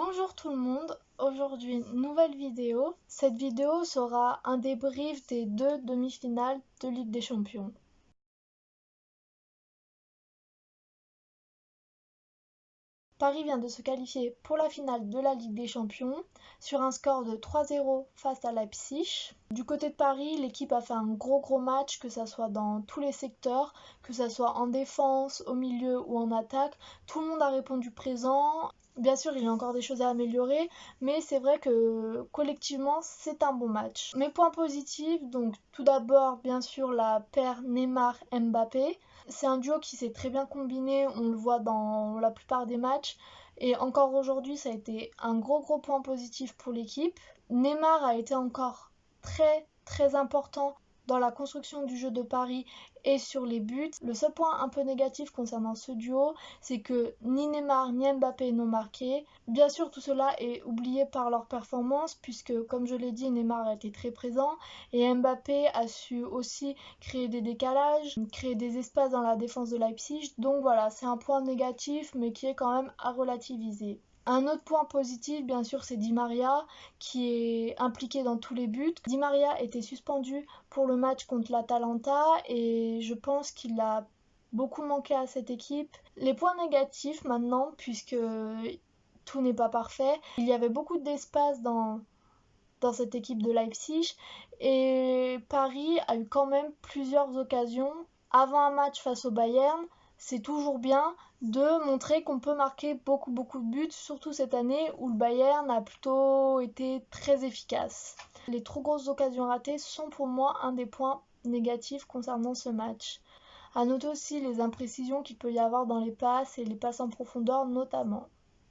Bonjour tout le monde, aujourd'hui nouvelle vidéo. Cette vidéo sera un débrief des deux demi-finales de Ligue des Champions. Paris vient de se qualifier pour la finale de la Ligue des Champions sur un score de 3-0 face à Leipzig. Du côté de Paris, l'équipe a fait un gros match, que ça soit dans tous les secteurs, que ça soit en défense, au milieu ou en attaque. Tout le monde a répondu présent. Bien sûr, il y a encore des choses à améliorer, mais c'est vrai que collectivement, c'est un bon match. Mes points positifs, donc tout d'abord, bien sûr, la paire Neymar-Mbappé. C'est un duo qui s'est très bien combiné, on le voit dans la plupart des matchs. Et encore aujourd'hui, ça a été un gros point positif pour l'équipe. Neymar a été encore très important dans la construction du jeu de Paris et sur les buts. Le seul point un peu négatif concernant ce duo, c'est que ni Neymar ni Mbappé n'ont marqué. Bien sûr, tout cela est oublié par leur performance, puisque comme je l'ai dit, Neymar a été très présent et Mbappé a su aussi créer des décalages, créer des espaces dans la défense de Leipzig. Donc voilà, c'est un point négatif mais qui est quand même à relativiser. Un autre point positif, bien sûr, c'est Di Maria qui est impliqué dans tous les buts. Di Maria était suspendu pour le match contre l'Atalanta et je pense qu'il a beaucoup manqué à cette équipe. Les points négatifs maintenant, puisque tout n'est pas parfait, il y avait beaucoup d'espace dans cette équipe de Leipzig et Paris a eu quand même plusieurs occasions. Avant un match face au Bayern, c'est toujours bien de montrer qu'on peut marquer beaucoup de buts, surtout cette année où le Bayern a plutôt été très efficace. Les trop grosses occasions ratées sont pour moi un des points négatifs concernant ce match. À noter aussi les imprécisions qu'il peut y avoir dans les passes et les passes en profondeur notamment.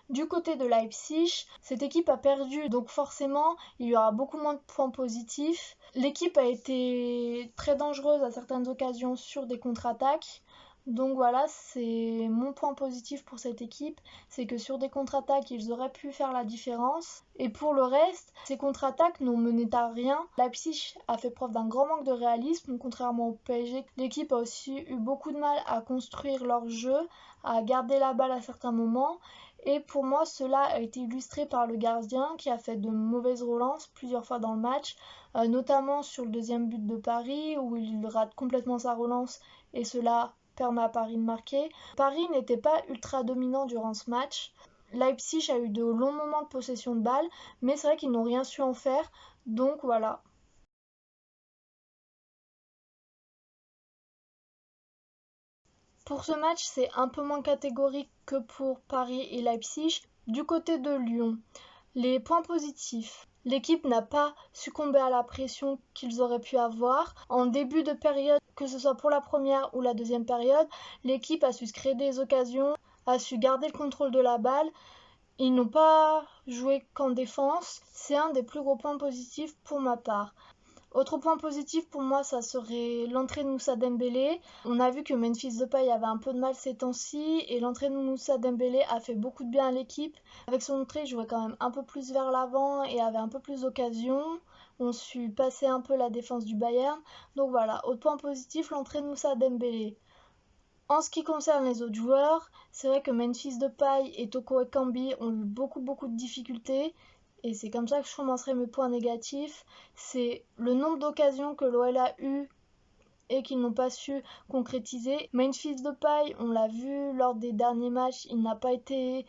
Du côté de Leipzig, cette équipe a perdu, donc forcément, il y aura beaucoup moins de points positifs. L'équipe a été très dangereuse à certaines occasions sur des contre-attaques. Donc voilà, c'est mon point positif pour cette équipe, c'est que sur des contre-attaques, ils auraient pu faire la différence. Et pour le reste, ces contre-attaques n'ont mené à rien. Leipzig a fait preuve d'un grand manque de réalisme, contrairement au PSG. L'équipe a aussi eu beaucoup de mal à construire leur jeu, à garder la balle à certains moments. Et pour moi, cela a été illustré par le gardien qui a fait de mauvaises relances plusieurs fois dans le match, notamment sur le deuxième but de Paris où il rate complètement sa relance et cela permet à Paris de marquer. Paris n'était pas ultra dominant durant ce match. Leipzig a eu de longs moments de possession de balle, mais c'est vrai qu'ils n'ont rien su en faire. Donc voilà. Pour ce match, c'est un peu moins catégorique que pour Paris et Leipzig. Du côté de Lyon, les points positifs. L'équipe n'a pas succombé à la pression qu'ils auraient pu avoir. En début de période, que ce soit pour la première ou la deuxième période, l'équipe a su se créer des occasions, a su garder le contrôle de la balle. Ils n'ont pas joué qu'en défense. C'est un des plus gros points positifs pour ma part. Autre point positif pour moi, ça serait l'entrée de Moussa Dembélé. On a vu que Memphis Depay avait un peu de mal ces temps-ci et l'entrée de Moussa Dembélé a fait beaucoup de bien à l'équipe. Avec son entrée, il jouait quand même un peu plus vers l'avant et avait un peu plus d'occasions. On su passer un peu la défense du Bayern. Donc voilà, autre point positif, l'entrée de Moussa Dembélé. En ce qui concerne les autres joueurs, c'est vrai que Memphis Depay et Toko Ekambi ont eu beaucoup de difficultés. Et c'est comme ça que je commencerai mes points négatifs. C'est le nombre d'occasions que l'OL a eu et qu'ils n'ont pas su concrétiser. Memphis Depay, on l'a vu lors des derniers matchs, il n'a pas été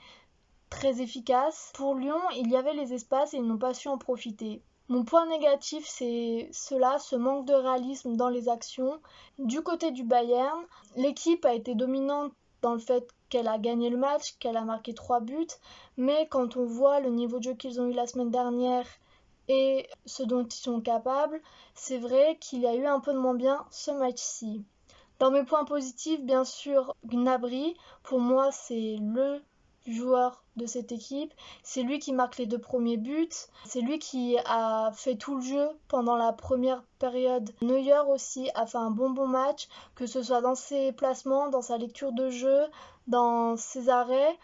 très efficace. Pour Lyon, il y avait les espaces et ils n'ont pas su en profiter. Mon point négatif, c'est cela, ce manque de réalisme dans les actions. Du côté du Bayern, l'équipe a été dominante dans le fait qu'elle a gagné le match, qu'elle a marqué 3 buts, mais quand on voit le niveau de jeu qu'ils ont eu la semaine dernière et ce dont ils sont capables, c'est vrai qu'il y a eu un peu de moins bien ce match-ci. Dans mes points positifs, bien sûr, Gnabry, pour moi, c'est le joueur de cette équipe. C'est lui qui marque les 2 premiers buts. C'est lui qui a fait tout le jeu pendant la première période. Neuer aussi a fait un bon match, que ce soit dans ses placements, dans sa lecture de jeu, dans ses arrêts.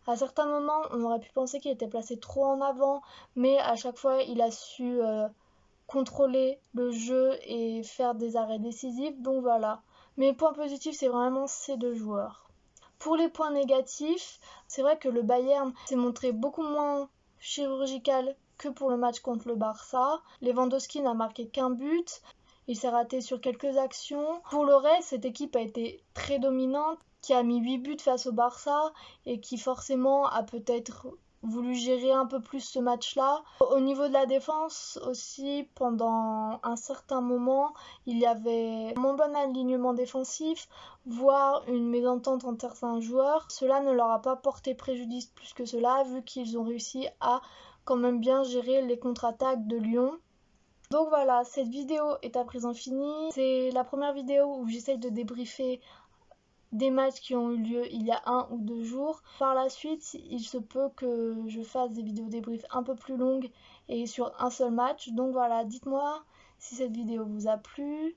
À certains moments, on aurait pu penser qu'il était placé trop en avant, mais à chaque fois, il a su contrôler le jeu et faire des arrêts décisifs. Donc voilà. Mes points positifs, c'est vraiment ces deux joueurs. Pour les points négatifs, c'est vrai que le Bayern s'est montré beaucoup moins chirurgical que pour le match contre le Barça. Lewandowski n'a marqué qu'un but, il s'est raté sur quelques actions. Pour le reste, cette équipe a été très dominante, qui a mis 8 buts face au Barça et qui forcément a peut-être voulu gérer un peu plus ce match-là. Au niveau de la défense aussi, pendant un certain moment, il y avait un moins bon alignement défensif, voire une mésentente entre certains joueurs. Cela ne leur a pas porté préjudice plus que cela, vu qu'ils ont réussi à quand même bien gérer les contre-attaques de Lyon. Donc voilà, cette vidéo est à présent finie. C'est la première vidéo où j'essaye de débriefer des matchs qui ont eu lieu il y a 1 ou 2 jours. Par la suite, il se peut que je fasse des vidéos débrief un peu plus longues et sur un seul match. Donc voilà, dites-moi si cette vidéo vous a plu.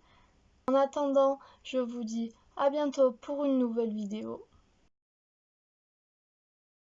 En attendant, je vous dis à bientôt pour une nouvelle vidéo.